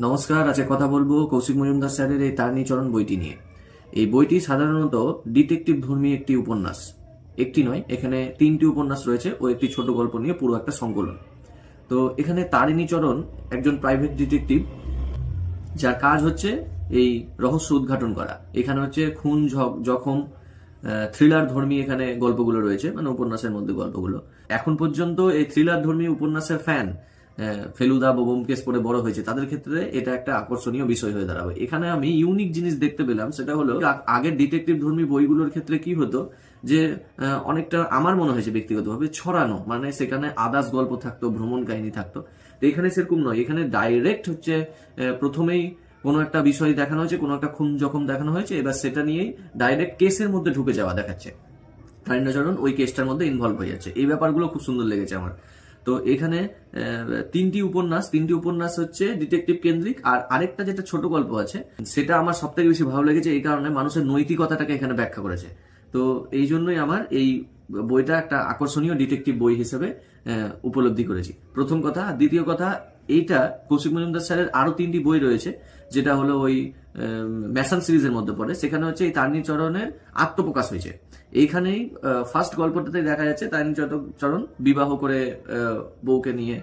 নমস্কার, আজকে কথা বলবো কৌশিক মজুমদার স্যারের এই তারিণীচরণ বইটি নিয়ে। এই বইটি সাধারণত ডিটেকটিভ ধর্মী একটি উপন্যাস। একটি নয়, এখানে 3টি উপন্যাস রয়েছে ও একটি ছোট গল্প নিয়ে পুরো একটা সংকলন। তো এখানে তারিণীচরণ একজন প্রাইভেট ডিটেকটিভ, যার কাজ হচ্ছে এই রহস্য উদ্ঘাটন করা। এখানে হচ্ছে খুন, জখম, থ্রিলার ধর্মী এখানে গল্পগুলো রয়েছে, মানে উপন্যাসের মধ্যে গল্পগুলো। এখন পর্যন্ত এই থ্রিলার ধর্মী উপন্যাসের ফ্যান, ফেলুদা বা ব্যোমকেশ পড়ে বড় হয়েছে, তাদের ক্ষেত্রে এটা একটা আকর্ষণীয় বিষয় হয়ে দাঁড়াবে। এখানে আমি ইউনিক জিনিস দেখতে পেলাম, সেটা হলো আগের ডিটেকটিভ ধর্মী বইগুলোর ক্ষেত্রে কি হতো যে অনেকটা আমার মনে হয়েছে ব্যক্তিগতভাবে ছড়ানো, মানে সেখানে আদার্স গল্প থাকতো, ভ্রমণ কাহিনী থাকতো। তো এখানে সেরকম নয়, এখানে ডাইরেক্ট হচ্ছে প্রথমেই কোনো একটা বিষয় দেখানো হয়েছে, কোনো একটা খুন জখম দেখানো হয়েছে, এবার সেটা নিয়েই ডাইরেক্ট কেসের মধ্যে ঢুকে যাওয়া দেখাচ্ছে। তারিণীচরণ ওই কেসটার মধ্যে ইনভলভ হয়ে যাচ্ছে। এই ব্যাপারগুলো খুব সুন্দর লেগেছে আমার। তো এখানে 3টি উপন্যাস হচ্ছে ডিটেকটিভ কেন্দ্রিক, আর আরেকটা যেটা ছোট গল্প আছে সেটা আমার সব থেকে বেশি ভালো লেগেছে, এই কারণে মানুষের নৈতিকতাটাকে এখানে ব্যাখ্যা করেছে। তো এই জন্যই আমার এই বইটা একটা আকর্ষণীয় ডিটেকটিভ বই হিসেবে উপলব্ধি করেছি, প্রথম কথা। দ্বিতীয় কথা, এইটা কৌশিক মজুমদার স্যারের আরো 3টি বই রয়েছে, যেটা হলো ওই ম্যাসান সিরিজের মধ্যে পড়ে। সেখানে হচ্ছে এই তারিণীচরণের আত্মপ্রকাশ হয়েছে। এইখানেই ফার্স্ট গল্পটাতে দেখা যাচ্ছে তারিণীচরণ বিবাহ করে বউকে নিয়ে।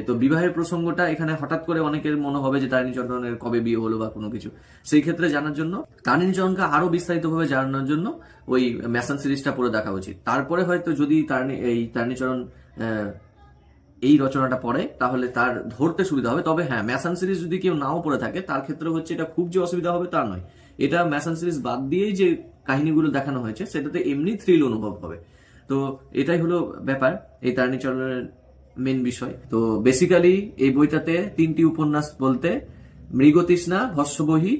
তো বিবাহের প্রসঙ্গটা এখানে হঠাৎ করে অনেকের মনে হবে যে তারিণীচরণের কবে বিয়ে হলো বা কোনো কিছু। সেই ক্ষেত্রে জানার জন্য, তারিণীচরণকে আরো বিস্তারিতভাবে জানানোর জন্য ওই ম্যাসান সিরিজটা পড়ে দেখা উচিত। তারপরে হয়তো যদি এই তারিণীচরণ এই রচনাটা পড়ে তাহলে তার ধরতে সুবিধা হবে। তবে হ্যাঁ, ম্যাসান সিরিজ যদি কেউ নাও পড়ে থাকে, তার ক্ষেত্রে হচ্ছে এটা খুব যে অসুবিধা হবে তা নয়। এটা ম্যাসান সিরিজ বাদ দিয়েই যে কাহিনীগুলো দেখানো হয়েছে সেটাতে এমনি থ্রিল অনুভব হবে। তো এটাই হলো ব্যাপার এই তারিণীচরণের মেন বিষয়। তো বেসিক্যালি এই বইটাতে 3টি উপন্যাস বলতে মৃগতৃষ্ণা, ভস্মবহি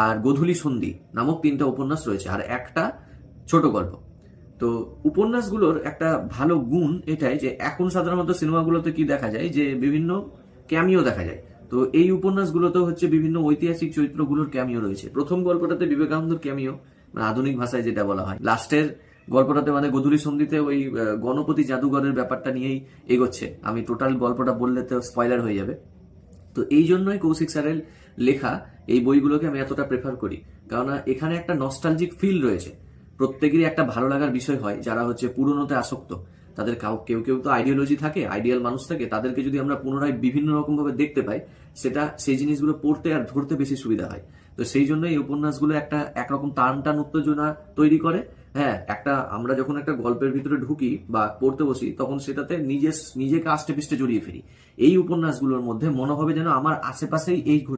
আর গোধূলি সন্ধি নামক 3টা উপন্যাস রয়েছে, আর একটা ছোট গল্প। তো উপন্যাসগুলোর একটা ভালো গুণ এটাই যে এখন সাধারণত সিনেমাগুলোতে কি দেখা যায় যে বিভিন্ন ক্যামিও দেখা যায়। তো এই উপন্যাসগুলোতে হচ্ছে বিভিন্ন ঐতিহাসিক চরিত্রগুলোর ক্যামিও রয়েছে। প্রথম গল্পটাতে বিবেকানন্দর ক্যামিও, মানে আধুনিক ভাষায় যেটা বলা হয়। লাস্টের গল্পটাতে মানে গোধূলি সন্ধিতে ওই গণপতি জাদুঘরের ব্যাপারটা নিয়েই এগোচ্ছে। আমি টোটাল গল্পটা বললে তো স্পয়লার হয়ে যাবে। তো এই জন্যই কৌশিক স্যারের লেখা এই বইগুলোকে আমি এতটা প্রেফার করি, কারণ এখানে একটা নস্টালজিক ফিল রয়েছে। প্রত্যেকেরই একটা ভালো লাগার বিষয় হয় যারা হচ্ছে পুরনোতে আসক্ত। তাদের কেউ কেউ তো আইডিওলজি থাকে, আইডিয়াল মানুষ থাকে, তাদেরকে যদি আমরা পুনরায় বিভিন্ন রকম ভাবে দেখতে পাই, সেই জিনিসগুলো পড়তে আর ধরতে বেশি সুবিধা হয়। তো সেই জন্য এই উপন্যাসগুলো একটা একরকম টান টান উত্তেজনা তৈরি করে। হ্যাঁ, আমরা যখন একটা গল্পের ভিতরে ঢুকি বা পড়তে বসি, তখন সেটাতে নিজেকে আষ্টে পিষ্টে জড়িয়ে ফেলি। এই উপন্যাসগুলোর মধ্যে মনে হবে যেন আমার আশেপাশেই এই